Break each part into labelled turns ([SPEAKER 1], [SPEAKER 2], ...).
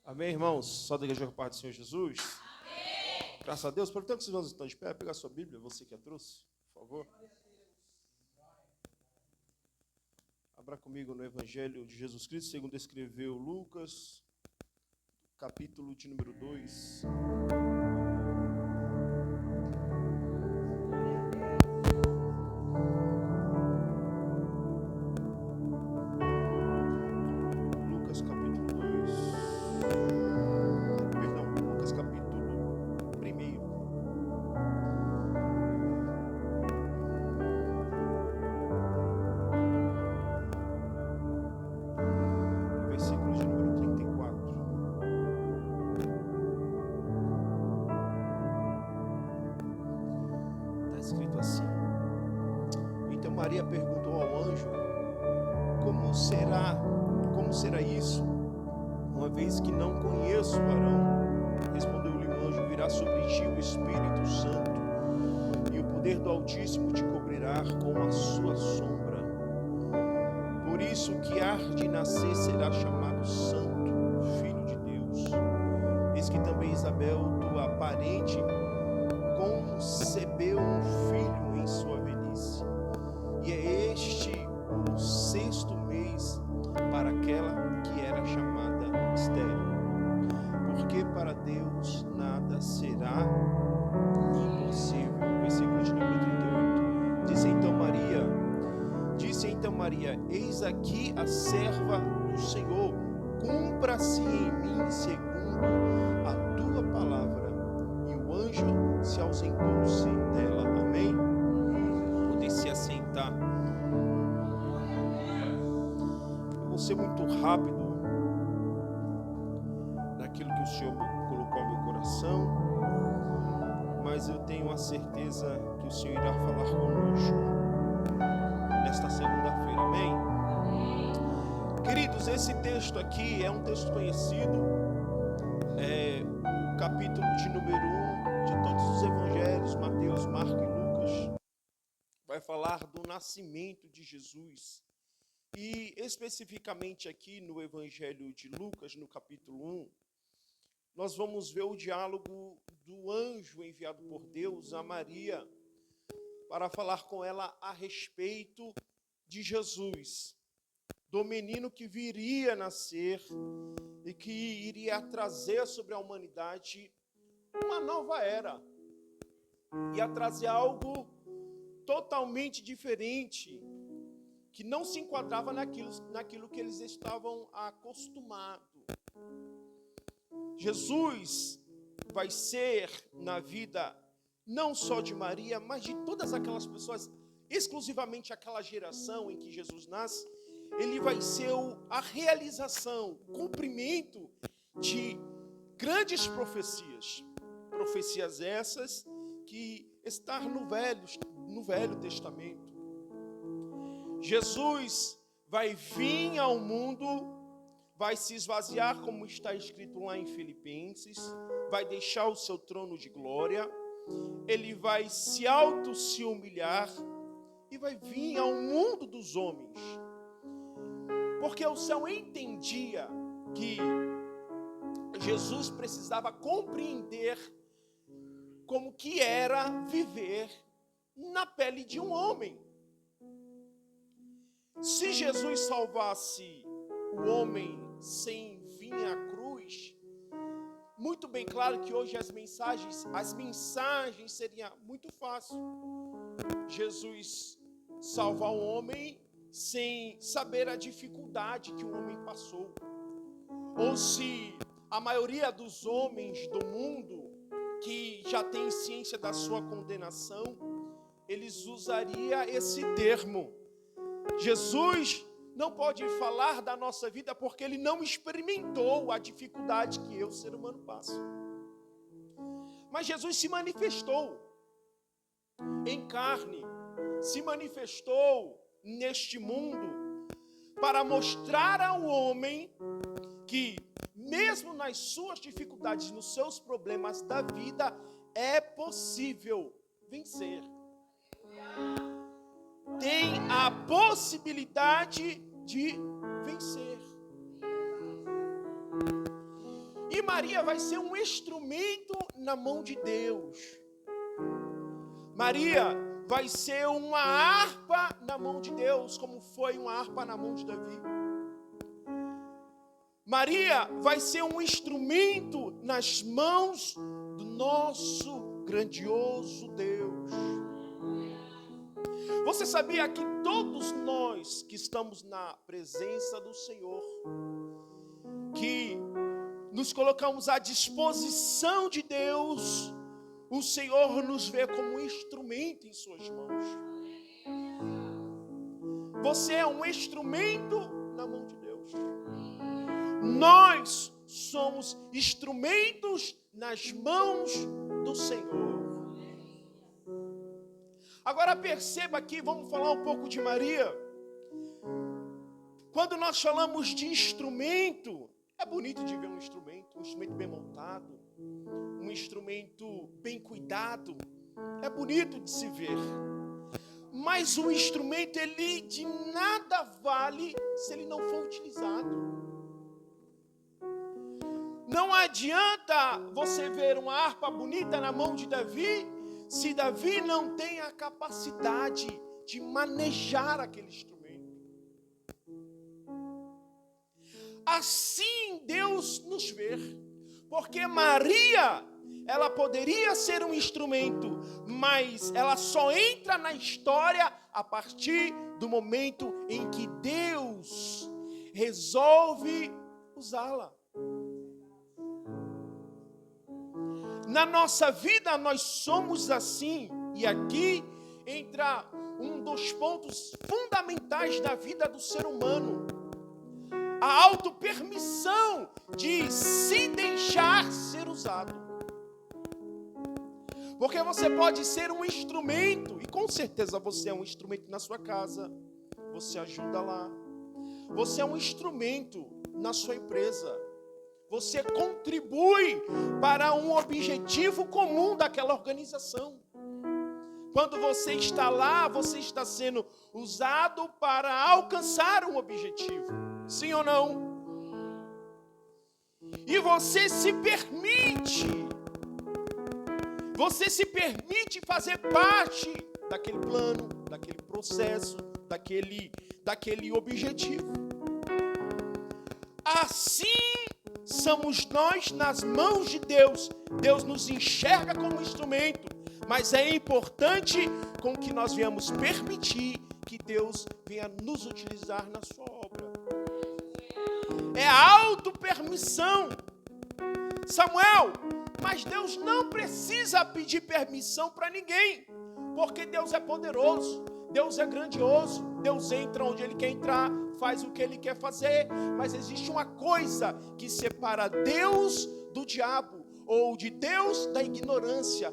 [SPEAKER 1] Amém, irmãos? Só da igreja com a paz do Senhor Jesus? Amém. Graças a Deus. Portanto, vocês vão estar de pé, pegar a sua Bíblia, você que a trouxe, por favor. Abra comigo no Evangelho de Jesus Cristo, segundo escreveu Lucas, capítulo de número 2. Lucas capítulo 2. Perdão, Lucas capítulo 1. Versículo de número 34. Está escrito assim: Então Maria perguntou ao anjo: Como será isso, uma vez que não conheço o varão? Respondeu-lhe o anjo: Virá sobre ti o Espírito Santo, e o poder do Altíssimo te cobrirá com a sua sombra. Por isso o que há de nascer será chamado Santo, Filho de Deus. Eis que também Isabel, tua parente, concebeu um filho em sua velhice. E é este o 6º mês para aquela que era chamada estéril. Porque para Deus nada será impossível. Versículo de número 38. Disse então Maria: Eis aqui a serva do Senhor, cumpra-se em mim segundo a tua palavra. E o anjo se ausentou-se dela. Amém? Podem se assentar. Eu vou ser muito rápido naquilo que o Senhor colocou no meu coração, mas eu tenho a certeza que o Senhor irá falar conosco nesta segunda-feira. Amém? Queridos, esse texto aqui é um texto conhecido, é o capítulo de número 1 de todos os evangelhos, Mateus, Marcos e Lucas, vai falar do nascimento de Jesus. E especificamente aqui no evangelho de Lucas, no capítulo 1, nós vamos ver o diálogo do anjo enviado por Deus a Maria para falar com ela a respeito de Jesus, do menino que viria nascer e que iria trazer sobre a humanidade uma nova era, ia trazer algo totalmente diferente, que não se enquadrava naquilo que eles estavam acostumados. Jesus vai ser na vida não só de Maria, mas de todas aquelas pessoas, exclusivamente aquela geração em que Jesus nasce. Ele vai ser a realização, o cumprimento de grandes profecias. Profecias essas que estão no Velho Testamento. Jesus vai vir ao mundo, vai se esvaziar, como está escrito lá em Filipenses, vai deixar o seu trono de glória, ele vai se humilhar e vai vir ao mundo dos homens. Porque o céu entendia que Jesus precisava compreender como que era viver na pele de um homem. Se Jesus salvasse o homem sem vir à cruz, muito bem claro que hoje as mensagens seriam muito fáceis. Jesus salvar o homem sem saber a dificuldade que o homem passou. Ou se a maioria dos homens do mundo que já tem ciência da sua condenação, eles usariam esse termo. Jesus não pode falar da nossa vida porque ele não experimentou a dificuldade que eu, ser humano, passo. Mas Jesus se manifestou em carne, se manifestou neste mundo para mostrar ao homem que, mesmo nas suas dificuldades, nos seus problemas da vida, é possível vencer. Tem a possibilidade de vencer. E Maria vai ser um instrumento na mão de Deus. Maria vai ser uma harpa na mão de Deus, como foi uma harpa na mão de Davi. Maria vai ser um instrumento nas mãos do nosso grandioso Deus. Você sabia que todos nós que estamos na presença do Senhor, que nos colocamos à disposição de Deus, o Senhor nos vê como um instrumento em suas mãos. Você é um instrumento na mão de Deus. Nós somos instrumentos nas mãos do Senhor. Agora perceba aqui, vamos falar um pouco de Maria. Quando nós falamos de instrumento, é bonito de ver um instrumento bem montado, um instrumento bem cuidado, é bonito de se ver. Mas o instrumento, ele de nada vale se ele não for utilizado. Não adianta você ver uma harpa bonita na mão de Davi, se Davi não tem a capacidade de manejar aquele instrumento. Assim Deus nos vê, porque Maria, ela poderia ser um instrumento, mas ela só entra na história a partir do momento em que Deus resolve usá-la. Na nossa vida nós somos assim, e aqui entra um dos pontos fundamentais da vida do ser humano: a autopermissão de se deixar ser usado. Porque você pode ser um instrumento, e com certeza você é um instrumento na sua casa, você ajuda lá. Você é um instrumento na sua empresa. Você contribui para um objetivo comum daquela organização. Quando você está lá, você está sendo usado para alcançar um objetivo. Sim ou não? E você se permite fazer parte daquele plano, daquele processo, daquele objetivo. Assim somos nós nas mãos de Deus. Deus nos enxerga como instrumento, mas é importante com que nós venhamos permitir que Deus venha nos utilizar na sua obra. É a autopermissão. Samuel, mas Deus não precisa pedir permissão para ninguém, porque Deus é poderoso, Deus é grandioso, Deus entra onde Ele quer entrar, faz o que Ele quer fazer, mas existe uma coisa que separa Deus do diabo, ou de Deus da ignorância.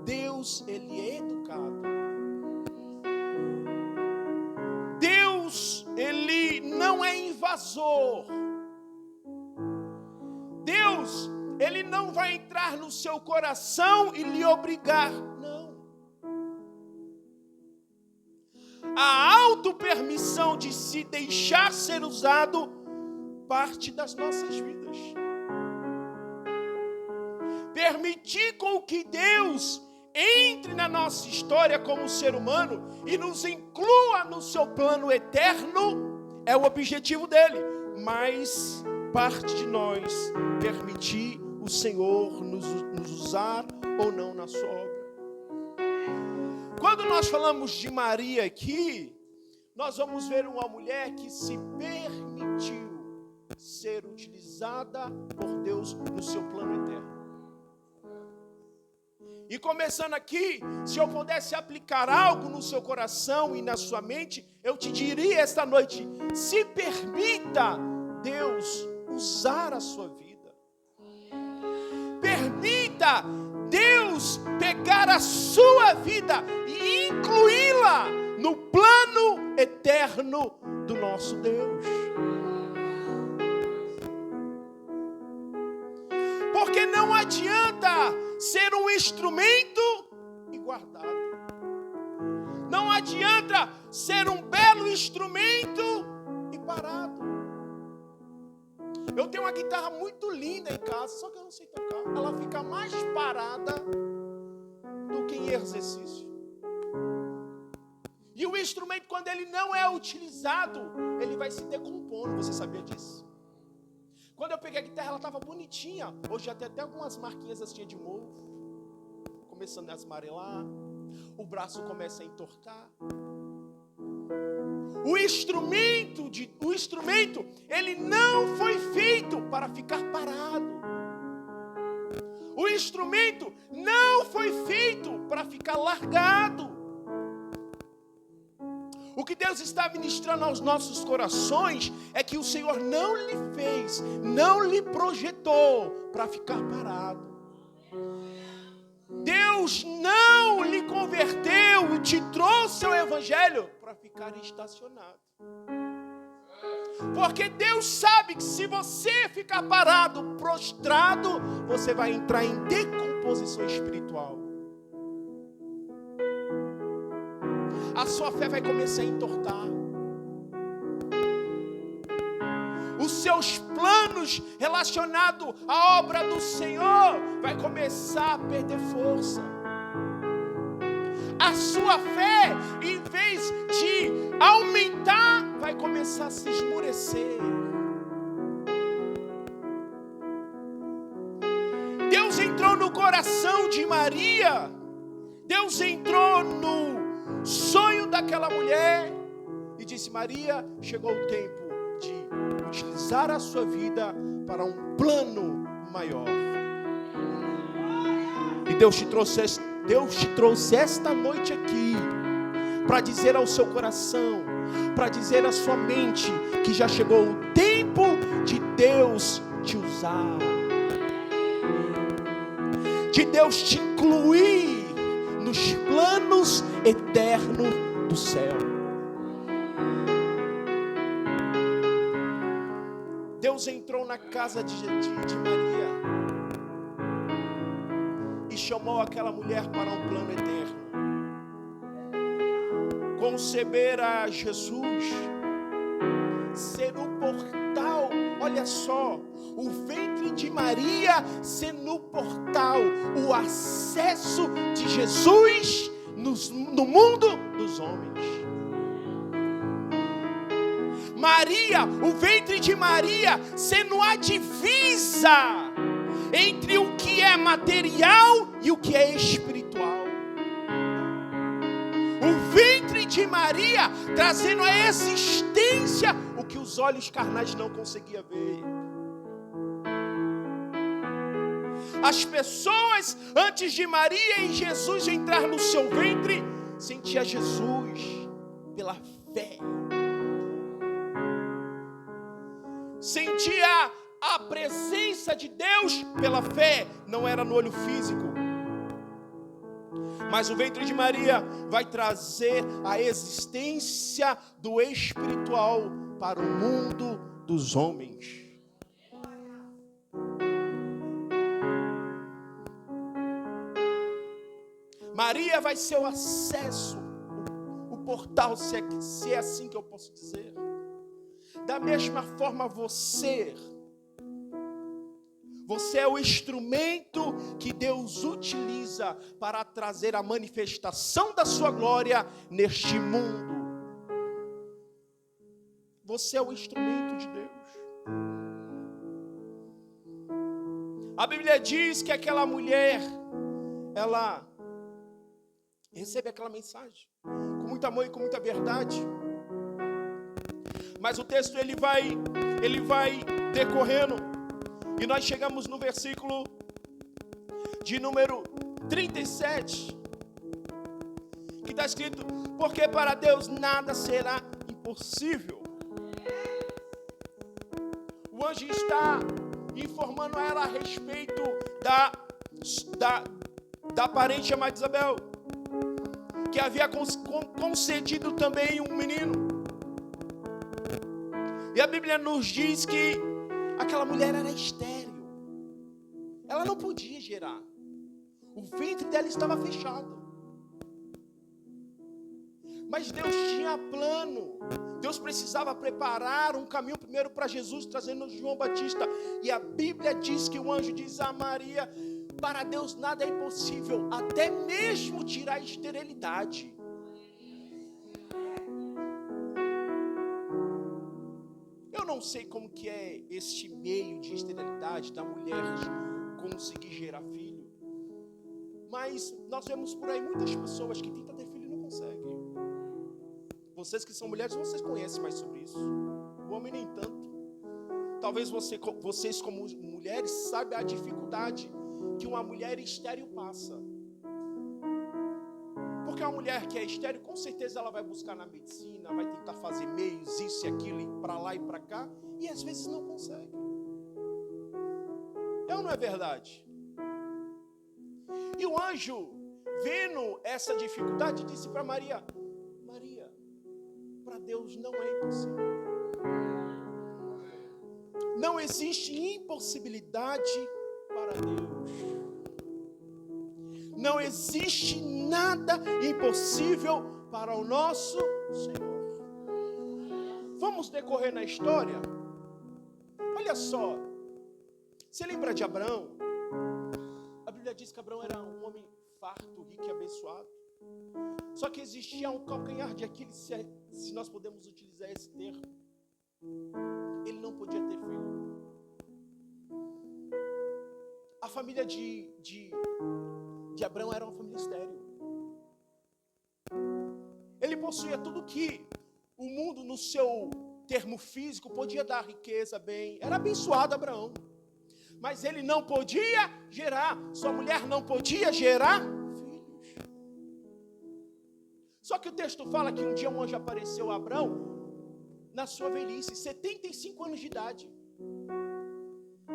[SPEAKER 1] Deus, Ele é educado. Deus, Ele não é invasor. Deus, Ele não vai entrar no seu coração e lhe obrigar. Não. A autopermissão de se deixar ser usado parte das nossas vidas. Permitir com que Deus entre na nossa história como ser humano e nos inclua no seu plano eterno é o objetivo dele. Mas parte de nós permitir o Senhor nos usar ou não na sua obra. Quando nós falamos de Maria aqui, nós vamos ver uma mulher que se permitiu ser utilizada por Deus no seu plano eterno. E começando aqui, se eu pudesse aplicar algo no seu coração e na sua mente, eu te diria esta noite: se permita Deus usar a sua vida. Permita Deus pegar a sua vida e incluí-la no plano eterno do nosso Deus. Porque não adianta ser um instrumento e guardado. Não adianta ser um belo instrumento e parado. Eu tenho uma guitarra muito linda em casa, só que eu não sei tocar. Ela fica mais parada do que em exercício. E o instrumento, quando ele não é utilizado, ele vai se decompondo. Você sabia disso? Quando eu peguei a guitarra, ela estava bonitinha. Hoje já tem até algumas marquinhas assim de mofo, começando a esmarelar. O braço começa a entortar. O instrumento, ele não foi feito para ficar parado. O instrumento não foi feito para ficar largado. O que Deus está ministrando aos nossos corações é que o Senhor não lhe fez, não lhe projetou para ficar parado. Deus não lhe converteu e te trouxe ao Evangelho para ficar estacionado. Porque Deus sabe que se você ficar parado, prostrado, você vai entrar em decomposição espiritual. A sua fé vai começar a entortar. Os seus planos relacionados à obra do Senhor vai começar a perder força. A sua fé, em vez de aumentar, vai começar a se esmorecer. Deus entrou no coração de Maria. Deus entrou no sonho daquela mulher e disse: Maria, chegou o tempo de utilizar a sua vida para um plano maior. E Deus te trouxe esta noite aqui para dizer ao seu coração, para dizer à sua mente que já chegou o tempo de Deus te usar, de Deus te incluir nos planos eternos do céu. Deus entrou na casa de Maria e chamou aquela mulher para um plano eterno. Conceber a Jesus, ser o portal, olha só, o ventre de Maria sendo o portal, o acesso de Jesus no mundo dos homens. Maria, o ventre de Maria sendo a divisa entre o que é material e o que é espiritual. O ventre de Maria trazendo a existência o que os olhos carnais não conseguiam ver. As pessoas, antes de Maria e Jesus entrar no seu ventre, sentia Jesus pela fé. Sentia a presença de Deus pela fé. Não era no olho físico. Mas o ventre de Maria vai trazer a existência do espiritual para o mundo dos homens. Maria vai ser o acesso, o portal, se é assim que eu posso dizer. Da mesma forma você é o instrumento que Deus utiliza para trazer a manifestação da sua glória neste mundo. Você é o instrumento de Deus. A Bíblia diz que aquela mulher, ela recebe aquela mensagem com muito amor e com muita verdade. Mas o texto ele vai decorrendo e nós chegamos no versículo de número 37, que está escrito: porque para Deus nada será impossível. O anjo está informando a ela a respeito da parente chamada Isabel, que havia concedido também um menino. E a Bíblia nos diz que aquela mulher era estéril. Ela não podia gerar. O ventre dela estava fechado. Mas Deus tinha plano Deus precisava preparar um caminho primeiro para Jesus, trazendo João Batista. E a Bíblia diz que o anjo diz a Maria: para Deus nada é impossível, até mesmo tirar a esterilidade. Eu não sei como que é este meio de esterilidade da mulher conseguir gerar filho, mas nós vemos por aí muitas pessoas que tentam ter filho e não conseguem. Vocês que são mulheres, vocês conhecem mais sobre isso. O homem nem tanto. Talvez vocês como mulheres saibam a dificuldade que uma mulher estéril passa. Porque uma mulher que é estéril, com certeza ela vai buscar na medicina, vai tentar fazer meios, isso e aquilo, ir para lá e para cá, e às vezes não consegue. É ou não é verdade? E o anjo, vendo essa dificuldade, disse para Maria: Maria, para Deus não é impossível. Não existe impossibilidade para Deus. Não existe nada impossível para o nosso Senhor. Vamos decorrer na história. Olha só. Você lembra de Abraão? A Bíblia diz que Abraão era um homem farto, rico e abençoado. Só que existia um calcanhar de Aquiles, se nós podemos utilizar esse termo. Ele não podia ter filho. A família de Abraão era uma família estéril. Ele possuía tudo que o mundo, no seu termo físico, podia dar: riqueza, bem. Era abençoado Abraão. Mas ele não podia gerar. Sua mulher não podia gerar filhos. Só que o texto fala que um dia um anjo apareceu a Abraão na sua velhice, 75 anos de idade.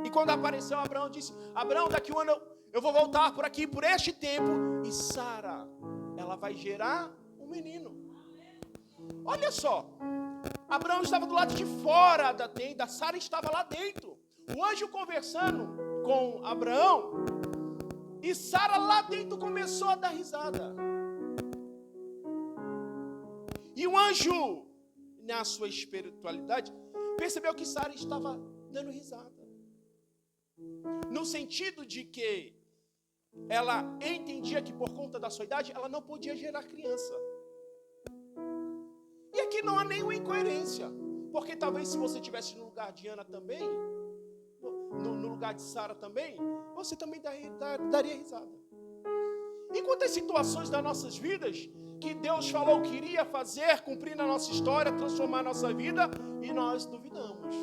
[SPEAKER 1] E quando apareceu Abraão, disse: Abraão, daqui um ano eu vou voltar por aqui, por este tempo, e Sara, ela vai gerar um menino. Olha só, Abraão estava do lado de fora da tenda, Sara estava lá dentro. O anjo conversando com Abraão, e Sara lá dentro começou a dar risada. E o anjo, na sua espiritualidade, percebeu que Sara estava dando risada. No sentido de que ela entendia que por conta da sua idade, ela não podia gerar criança. E aqui não há nenhuma incoerência. Porque talvez se você estivesse no lugar de Ana também, no lugar de Sara também, você também daria risada. E quantas situações das nossas vidas que Deus falou que iria fazer, cumprir na nossa história, transformar a nossa vida, e nós duvidamos.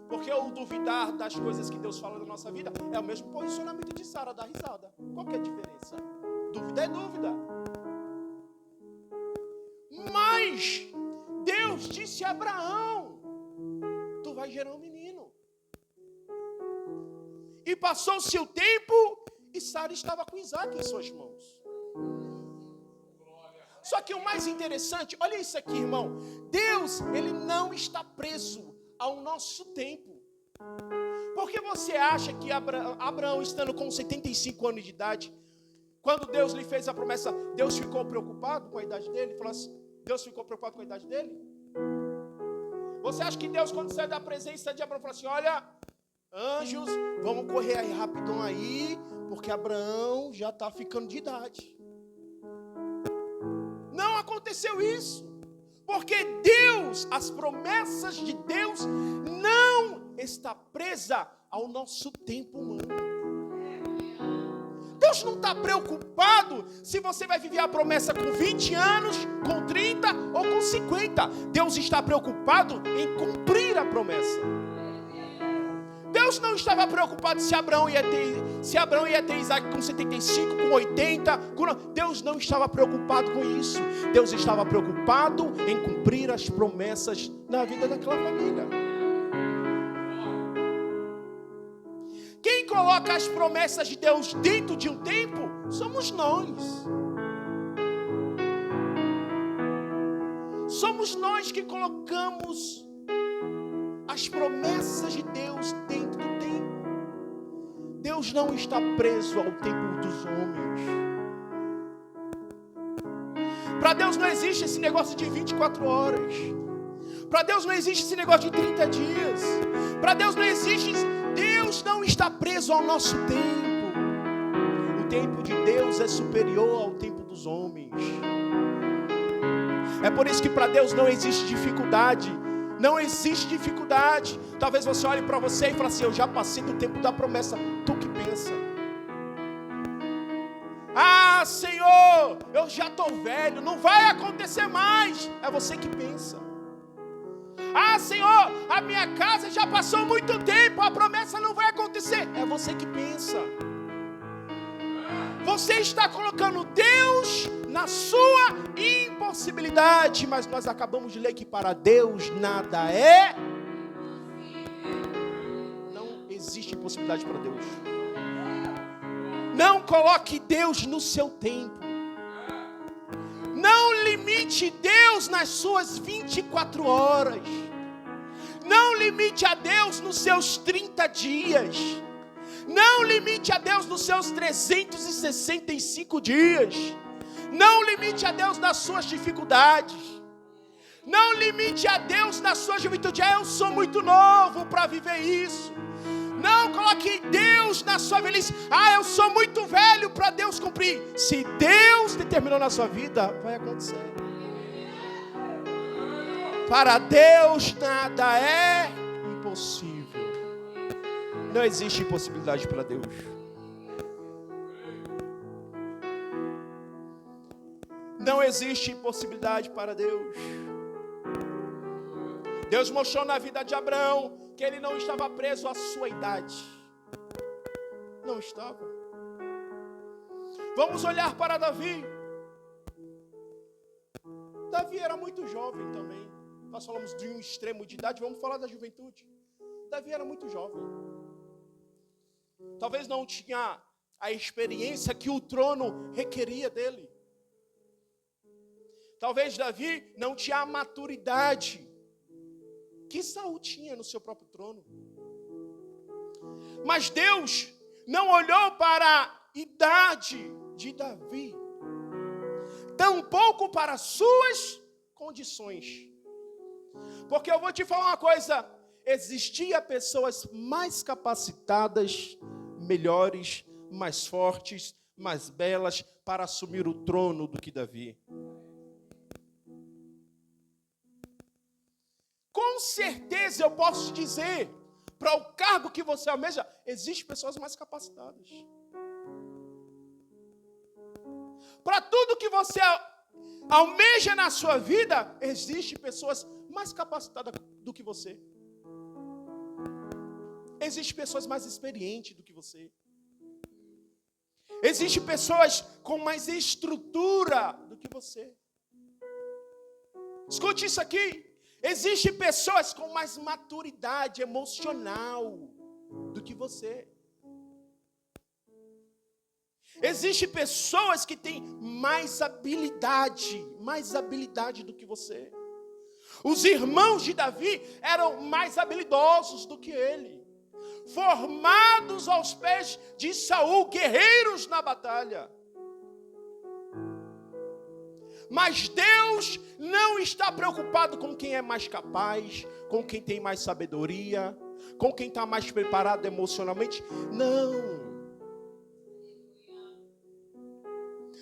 [SPEAKER 1] Porque o duvidar das coisas que Deus fala na nossa vida é o mesmo posicionamento de Sara, dar risada. Qual que é a diferença? Dúvida é dúvida. Mas Deus disse a Abraão: tu vai gerar um menino. E passou-se o tempo e Sara estava com Isaac em suas mãos. Só que o mais interessante, olha isso aqui, irmão. Deus, ele não está preso ao nosso tempo. Porque você acha que Abraão, estando com 75 anos de idade, quando Deus lhe fez a promessa, Deus ficou preocupado com a idade dele? Falou assim, Deus ficou preocupado com a idade dele? Você acha que Deus, quando saiu da presença de Abraão, falou assim: olha, anjos, vamos correr aí rapidão aí, porque Abraão já está ficando de idade? Não aconteceu isso. Porque Deus, as promessas de Deus não está presa ao nosso tempo humano. Deus não está preocupado se você vai viver a promessa com 20 anos, com 30 ou com 50. Deus está preocupado em cumprir a promessa. Deus não estava preocupado se Abraão ia ter Isaac com 75, com 80. Deus não estava preocupado com isso. Deus estava preocupado em cumprir as promessas na vida daquela família. Quem coloca as promessas de Deus dentro de um tempo somos nós. Somos nós que colocamos as promessas de Deus dentro do tempo. Deus não está preso ao tempo dos homens. Para Deus não existe esse negócio de 24 horas. Para Deus não existe esse negócio de 30 dias. Para Deus não existe. Deus não está preso ao nosso tempo. O tempo de Deus é superior ao tempo dos homens. É por isso que para Deus não existe dificuldade. Não existe dificuldade. Talvez você olhe para você e fale assim: eu já passei do tempo da promessa. Tu que pensa? Ah, Senhor, eu já estou velho, não vai acontecer mais. É você que pensa. Ah, Senhor, a minha casa já passou muito tempo, a promessa não vai acontecer. É você que pensa. Você está colocando Deus na sua impossibilidade, mas nós acabamos de ler que para Deus nada é. Não existe impossibilidade para Deus. Não coloque Deus no seu tempo. Não limite Deus nas suas 24 horas. Não limite a Deus nos seus 30 dias. Não limite a Deus nos seus 365 dias. Não limite a Deus nas suas dificuldades. Não limite a Deus na sua juventude. Eu sou muito novo para viver isso. Não coloque Deus na sua velhice. Eu sou muito velho para Deus cumprir. Se Deus determinou na sua vida, vai acontecer. Para Deus nada é impossível. Não existe impossibilidade para Deus. Não existe impossibilidade para Deus. Deus mostrou na vida de Abraão que ele não estava preso à sua idade. Não estava. Vamos olhar para Davi. Davi era muito jovem também. Nós falamos de um extremo de idade, vamos falar da juventude. Davi era muito jovem. Talvez não tinha a experiência que o trono requeria dele. Talvez Davi não tinha a maturidade que Saul tinha no seu próprio trono. Mas Deus não olhou para a idade de Davi, tampouco para as suas condições. Porque eu vou te falar uma coisa: existia pessoas mais capacitadas, melhores, mais fortes, mais belas para assumir o trono do que Davi. Com certeza eu posso dizer, para o cargo que você almeja, existem pessoas mais capacitadas. Para tudo que você almeja na sua vida, existem pessoas mais capacitadas do que você. Existem pessoas mais experientes do que você. Existem pessoas com mais estrutura do que você. Escute isso aqui. Existem pessoas com mais maturidade emocional do que você. Existem pessoas que têm mais habilidade do que você. Os irmãos de Davi eram mais habilidosos do que ele. Formados aos pés de Saul, guerreiros na batalha. Mas Deus não está preocupado com quem é mais capaz, com quem tem mais sabedoria, com quem está mais preparado emocionalmente. Não.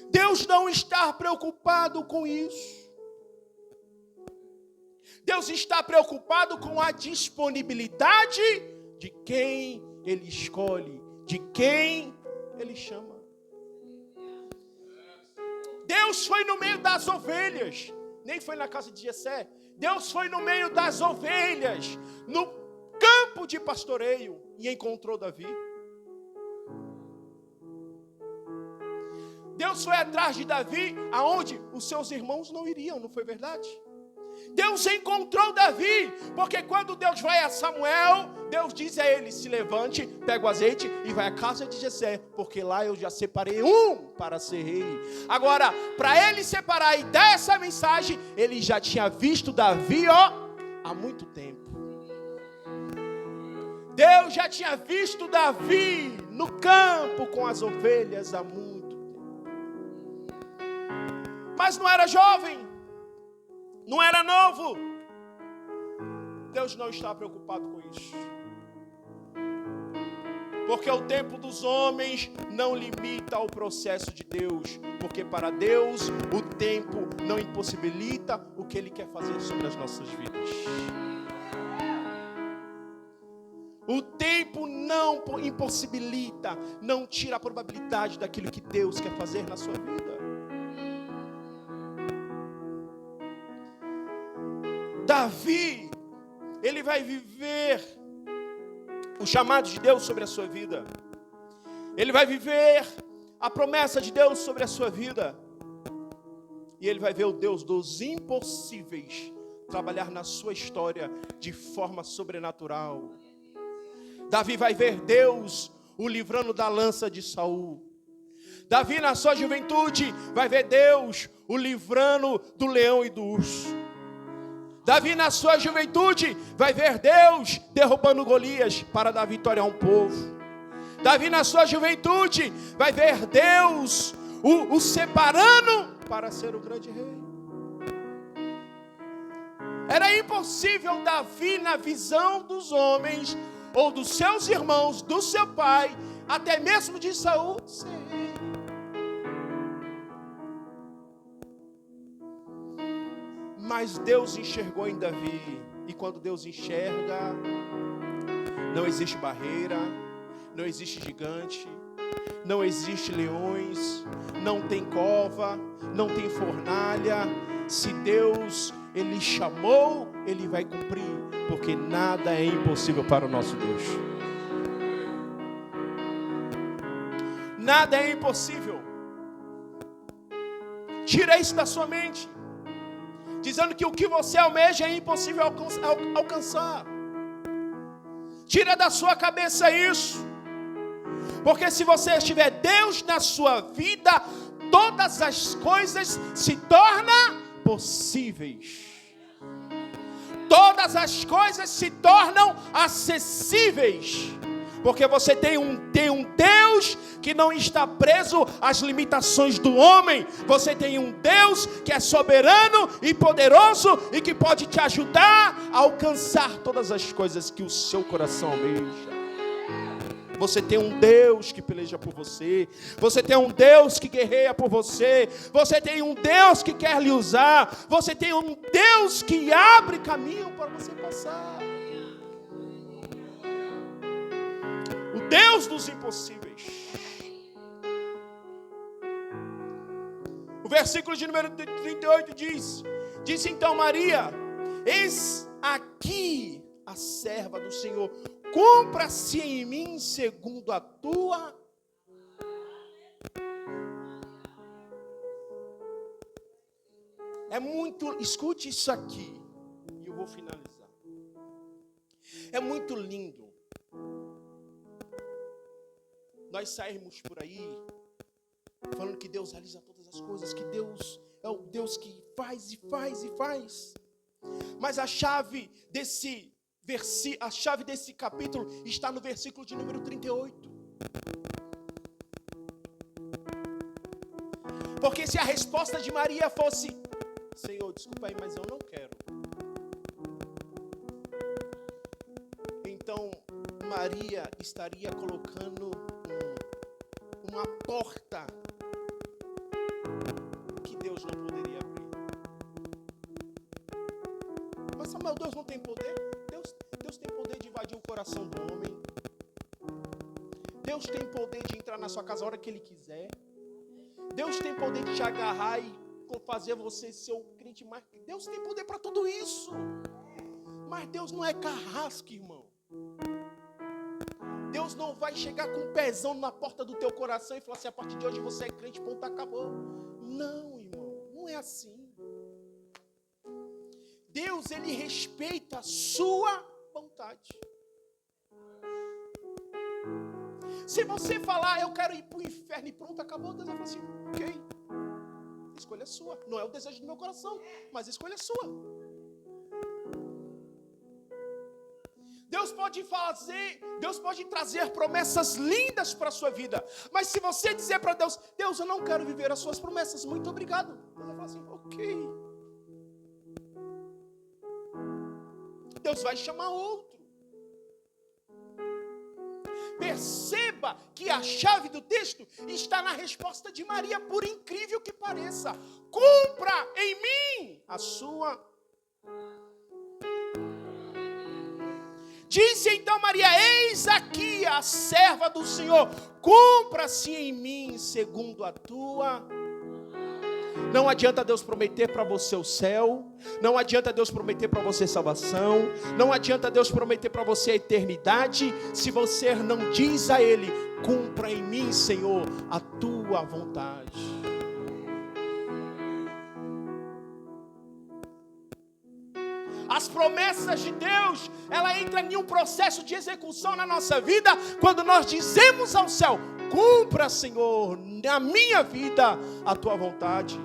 [SPEAKER 1] Deus não está preocupado com isso. Deus está preocupado com a disponibilidade de quem Ele escolhe, de quem Ele chama. Deus foi no meio das ovelhas, nem foi na casa de Jessé. Deus foi no meio das ovelhas, no campo de pastoreio, e encontrou Davi. Deus foi atrás de Davi, aonde os seus irmãos não iriam, não foi verdade? Deus encontrou Davi, porque quando Deus vai a Samuel, Deus diz a ele: se levante, pega o azeite e vai à casa de Jessé, porque lá eu já separei um para ser rei. Agora, para ele separar e dar essa mensagem, ele já tinha visto Davi, há muito tempo. Deus já tinha visto Davi no campo com as ovelhas há muito tempo. mas não era jovem, não era novo. Deus não está preocupado com isso. Porque o tempo dos homens não limita o processo de Deus. Porque para Deus o tempo não impossibilita o que Ele quer fazer sobre as nossas vidas. O tempo não impossibilita, não tira a probabilidade daquilo que Deus quer fazer na sua vida. Davi, ele vai viver o chamado de Deus sobre a sua vida. Ele vai viver a promessa de Deus sobre a sua vida. E ele vai ver o Deus dos impossíveis trabalhar na sua história de forma sobrenatural. Davi vai ver Deus o livrando da lança de Saul. Davi, na sua juventude, vai ver Deus o livrando do leão e do urso. Davi, na sua juventude, vai ver Deus derrubando Golias para dar vitória a um povo. Davi, na sua juventude, vai ver Deus o separando para ser o grande rei. Era impossível Davi, na visão dos homens, ou dos seus irmãos, do seu pai, até mesmo de Saul, ser rei. Mas Deus enxergou em Davi. E quando Deus enxerga, não existe barreira, não existe gigante, não existe leões, não tem cova, não tem fornalha. Se Deus, Ele chamou, Ele vai cumprir, porque nada é impossível para o nosso Deus. Nada é impossível. Tira isso da sua mente, dizendo que o que você almeja é impossível alcançar. Tira da sua cabeça isso. Porque se você tiver Deus na sua vida, todas as coisas se tornam possíveis. Todas as coisas se tornam acessíveis. Porque você tem um Deus que não está preso às limitações do homem. Você tem um Deus que é soberano e poderoso e que pode te ajudar a alcançar todas as coisas que o seu coração almeja. Você tem um Deus que peleja por você. Você tem um Deus que guerreia por você. Você tem um Deus que quer lhe usar. Você tem um Deus que abre caminho para você passar. O Deus dos impossíveis. O versículo de número 38 diz então Maria: eis aqui a serva do Senhor, cumpra-se em mim segundo a tua. Escute isso aqui, e eu vou finalizar. É muito lindo nós sairmos por aí falando que Deus realiza todas as coisas, que Deus é o Deus que faz e faz e faz. Mas a chave desse capítulo está no versículo de número 38. Porque se a resposta de Maria fosse: Senhor, desculpa aí, mas eu não quero, então Maria estaria colocando uma porta que Deus não poderia abrir. Mas Samuel, Deus não tem poder? Deus tem poder de invadir o coração do homem. Deus tem poder de entrar na sua casa a hora que Ele quiser. Deus tem poder de te agarrar e fazer você ser o crente mais. Deus tem poder para tudo isso. Mas Deus não é carrasco, irmão. Deus não vai chegar com um pezão na porta do teu coração e falar assim: a partir de hoje você é crente, ponto, acabou. Não, irmão, não é assim. Deus, Ele respeita a sua vontade. Se você falar: eu quero ir para o inferno e pronto, acabou, Deus vai falar assim: ok, escolha sua. Não é o desejo do meu coração, mas escolha sua. Deus pode trazer promessas lindas para a sua vida. Mas se você dizer para Deus, Deus, eu não quero viver as suas promessas, muito obrigado. Deus vai falar assim, ok. Deus vai chamar outro. Perceba que a chave do texto está na resposta de Maria, por incrível que pareça. Cumpra em mim a sua. Disse então Maria, eis aqui a serva do Senhor, cumpra-se em mim segundo a tua. Não adianta Deus prometer para você o céu, não adianta Deus prometer para você salvação, não adianta Deus prometer para você a eternidade, se você não diz a Ele, cumpra em mim, Senhor, a tua vontade. As promessas de Deus, ela entra em um processo de execução na nossa vida, quando nós dizemos ao céu, cumpra, Senhor, na minha vida a tua vontade.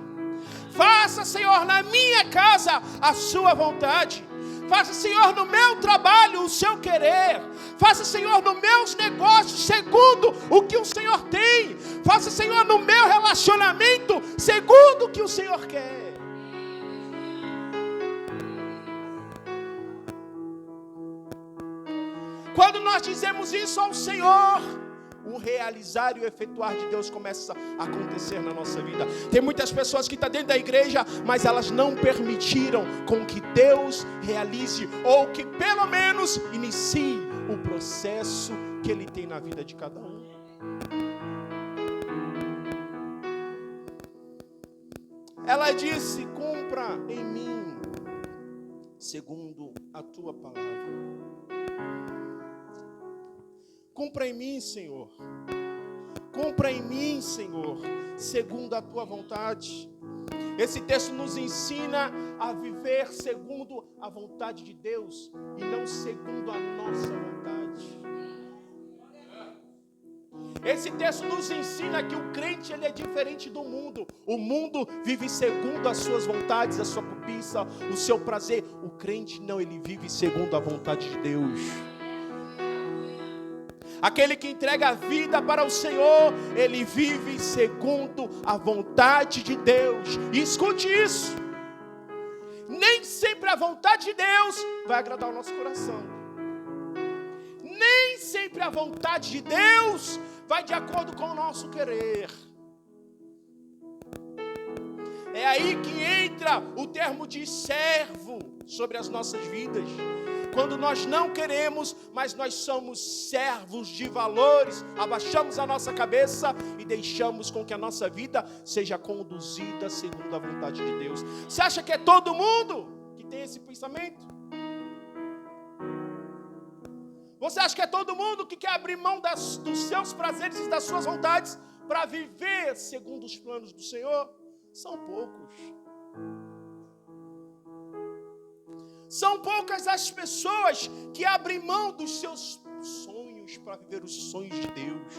[SPEAKER 1] Faça, Senhor, na minha casa a sua vontade. Faça, Senhor, no meu trabalho o seu querer. Faça, Senhor, nos meus negócios segundo o que o Senhor tem. Faça, Senhor, no meu relacionamento segundo o que o Senhor quer. Quando nós dizemos isso ao Senhor, o realizar e o efetuar de Deus começa a acontecer na nossa vida. Tem muitas pessoas que estão dentro da igreja, mas elas não permitiram com que Deus realize, ou que pelo menos inicie o processo que Ele tem na vida de cada um. Ela disse, cumpra em mim, segundo a tua palavra. Cumpra em mim, Senhor. Cumpra em mim, Senhor, segundo a tua vontade. Esse texto nos ensina a viver segundo a vontade de Deus e não segundo a nossa vontade. Esse texto nos ensina que o crente ele é diferente do mundo. O mundo vive segundo as suas vontades, a sua cobiça, o seu prazer. O crente não, ele vive segundo a vontade de Deus. Aquele que entrega a vida para o Senhor, ele vive segundo a vontade de Deus. E escute isso. Nem sempre a vontade de Deus vai agradar o nosso coração. Nem sempre a vontade de Deus vai de acordo com o nosso querer. É aí que entra o termo de servo sobre as nossas vidas. Quando nós não queremos, mas nós somos servos de valores, abaixamos a nossa cabeça e deixamos com que a nossa vida seja conduzida segundo a vontade de Deus. Você acha que é todo mundo que tem esse pensamento? Você acha que é todo mundo que quer abrir mão dos seus prazeres e das suas vontades para viver segundo os planos do Senhor? São poucos. São poucas as pessoas que abrem mão dos seus sonhos para viver os sonhos de Deus.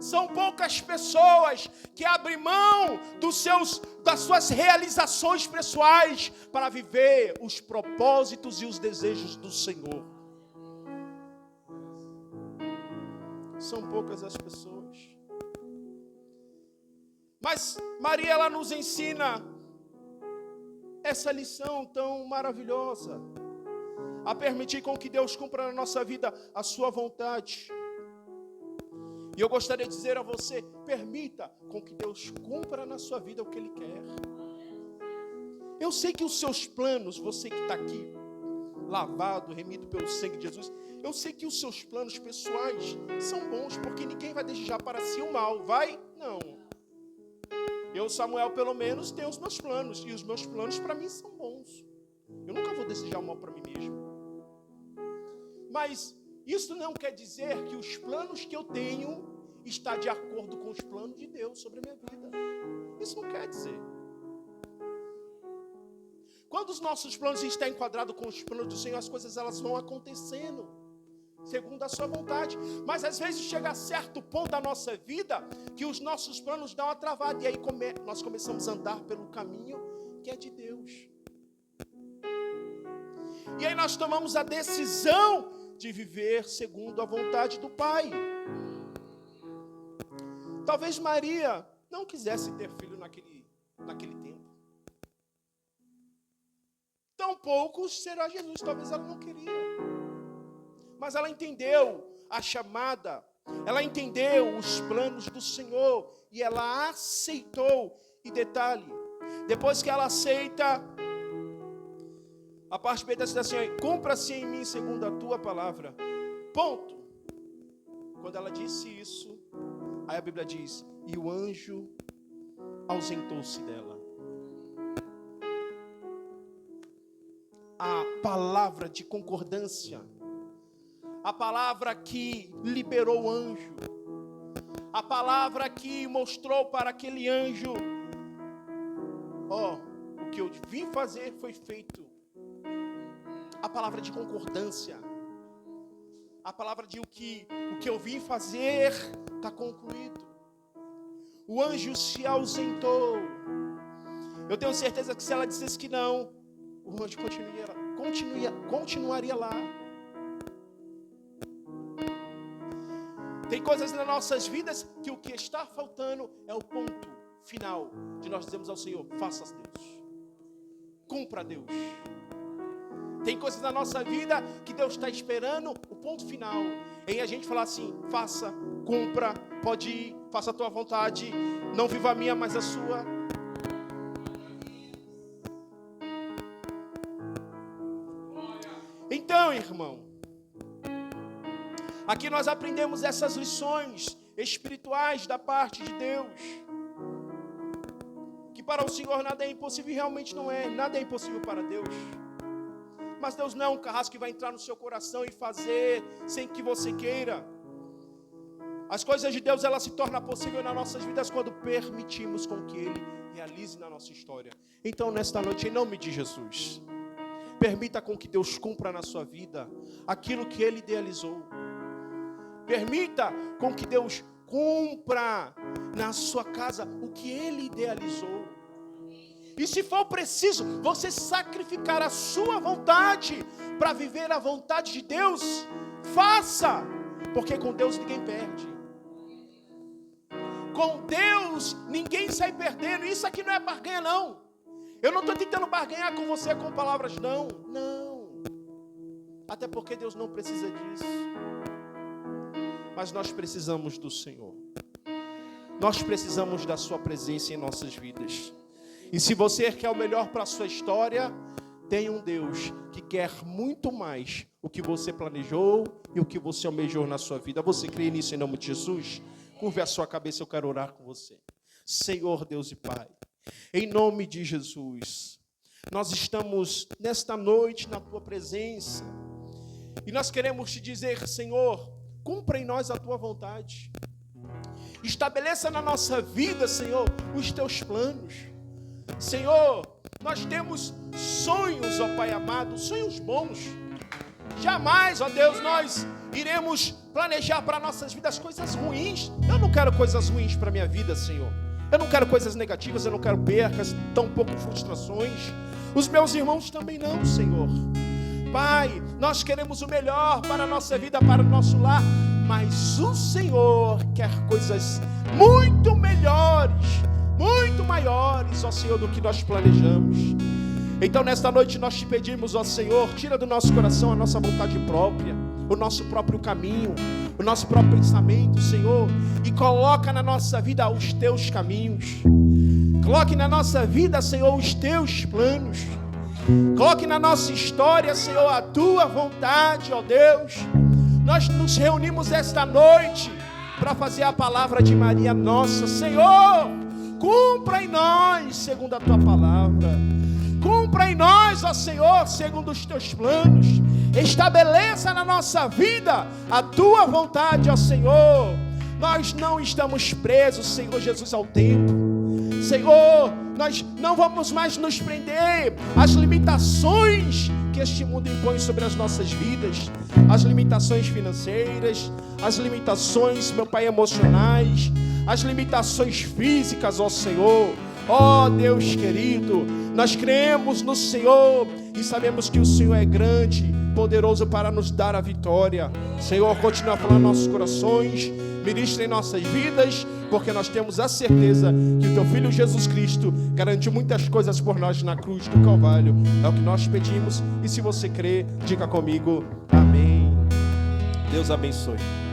[SPEAKER 1] São poucas pessoas que abrem mão das suas realizações pessoais para viver os propósitos e os desejos do Senhor. São poucas as pessoas. Mas Maria, ela nos ensina essa lição tão maravilhosa, a permitir com que Deus cumpra na nossa vida a sua vontade. E eu gostaria de dizer a você, permita com que Deus cumpra na sua vida o que Ele quer. Eu sei que os seus planos, você que está aqui, lavado, remido pelo sangue de Jesus, eu sei que os seus planos pessoais são bons, porque ninguém vai desejar para si o mal, vai? Não. Eu, Samuel, pelo menos, tenho os meus planos. E os meus planos, para mim, são bons. Eu nunca vou desejar o mal para mim mesmo. Mas isso não quer dizer que os planos que eu tenho estão de acordo com os planos de Deus sobre a minha vida. Isso não quer dizer. Quando os nossos planos estão enquadrados com os planos do Senhor, as coisas elas vão acontecendo segundo a sua vontade. Mas às vezes chega a certo ponto da nossa vida que os nossos planos dão uma travada. E aí nós começamos a andar pelo caminho que é de Deus. E aí nós tomamos a decisão de viver segundo a vontade do Pai. Talvez Maria não quisesse ter filho naquele tempo. Tampouco será Jesus, talvez ela não queria. Mas ela entendeu a chamada, ela entendeu os planos do Senhor e ela aceitou. E detalhe, depois que ela aceita, a parte B diz assim: cumpra-se em mim segundo a tua palavra. Ponto. Quando ela disse isso, aí a Bíblia diz: e o anjo ausentou-se dela. A palavra de concordância, a palavra que liberou o anjo, a palavra que mostrou para aquele anjo: o que eu vim fazer foi feito. A palavra de concordância, a palavra de o que eu vim fazer está concluído. O anjo se ausentou. Eu tenho certeza que se ela dissesse que não, o anjo continuaria lá. Tem coisas nas nossas vidas que o que está faltando é o ponto final de nós dizermos ao Senhor: faça, Deus, cumpra, Deus. Tem coisas na nossa vida que Deus está esperando o ponto final, em a gente falar assim: faça, cumpra, pode ir, faça a tua vontade, não viva a minha, mas a sua. Então, irmão, aqui nós aprendemos essas lições espirituais da parte de Deus, que para o Senhor nada é impossível, e realmente não é, nada é impossível para Deus. Mas Deus não é um carrasco que vai entrar no seu coração e fazer sem que você queira. As coisas de Deus, elas se tornam possíveis nas nossas vidas quando permitimos com que Ele realize na nossa história. Então, nesta noite, em nome de Jesus, permita com que Deus cumpra na sua vida aquilo que Ele idealizou. Permita com que Deus cumpra na sua casa o que Ele idealizou. E se for preciso, você sacrificar a sua vontade para viver a vontade de Deus, faça, porque com Deus ninguém perde. Com Deus ninguém sai perdendo. Isso aqui não é barganha, não. Eu não estou tentando barganhar com você com palavras, não. Até porque Deus não precisa disso. Mas nós precisamos do Senhor. Nós precisamos da sua presença em nossas vidas. E se você quer o melhor para a sua história, tem um Deus que quer muito mais o que você planejou e o que você almejou na sua vida. Você crê nisso em nome de Jesus? Curve a sua cabeça, eu quero orar com você. Senhor Deus e Pai, em nome de Jesus, nós estamos nesta noite na Tua presença. E nós queremos te dizer: Senhor, cumpra em nós a Tua vontade. Estabeleça na nossa vida, Senhor, os Teus planos. Senhor, nós temos sonhos, ó Pai amado, sonhos bons. Jamais, ó Deus, nós iremos planejar para nossas vidas coisas ruins. Eu não quero coisas ruins para minha vida, Senhor. Eu não quero coisas negativas, eu não quero percas, tampouco frustrações. Os meus irmãos também não, Senhor. Pai, nós queremos o melhor para a nossa vida, para o nosso lar, mas o Senhor quer coisas muito melhores, muito maiores, ó Senhor, do que nós planejamos. Então nesta noite nós te pedimos, ó Senhor, tira do nosso coração a nossa vontade própria, o nosso próprio caminho, o nosso próprio pensamento, Senhor, e coloca na nossa vida os teus caminhos. Coloque na nossa vida, Senhor, os teus planos. Coloque na nossa história, Senhor, a tua vontade, ó Deus. Nós nos reunimos esta noite para fazer a palavra de Maria nossa. Senhor, cumpra em nós segundo a tua palavra. Cumpra em nós, ó Senhor, segundo os teus planos. Estabeleça na nossa vida a tua vontade, ó Senhor. Nós não estamos presos, Senhor Jesus, ao tempo. Senhor, nós não vamos mais nos prender às limitações que este mundo impõe sobre as nossas vidas. As limitações financeiras, as limitações, meu Pai, emocionais, as limitações físicas, ó Senhor. Ó Deus querido, nós cremos no Senhor e sabemos que o Senhor é grande, poderoso para nos dar a vitória. Senhor, continua a falar em nossos corações, ministra em nossas vidas, porque nós temos a certeza que o Teu Filho Jesus Cristo garantiu muitas coisas por nós na cruz do Calvário. É o que nós pedimos, e se você crê, diga comigo, amém. Deus abençoe.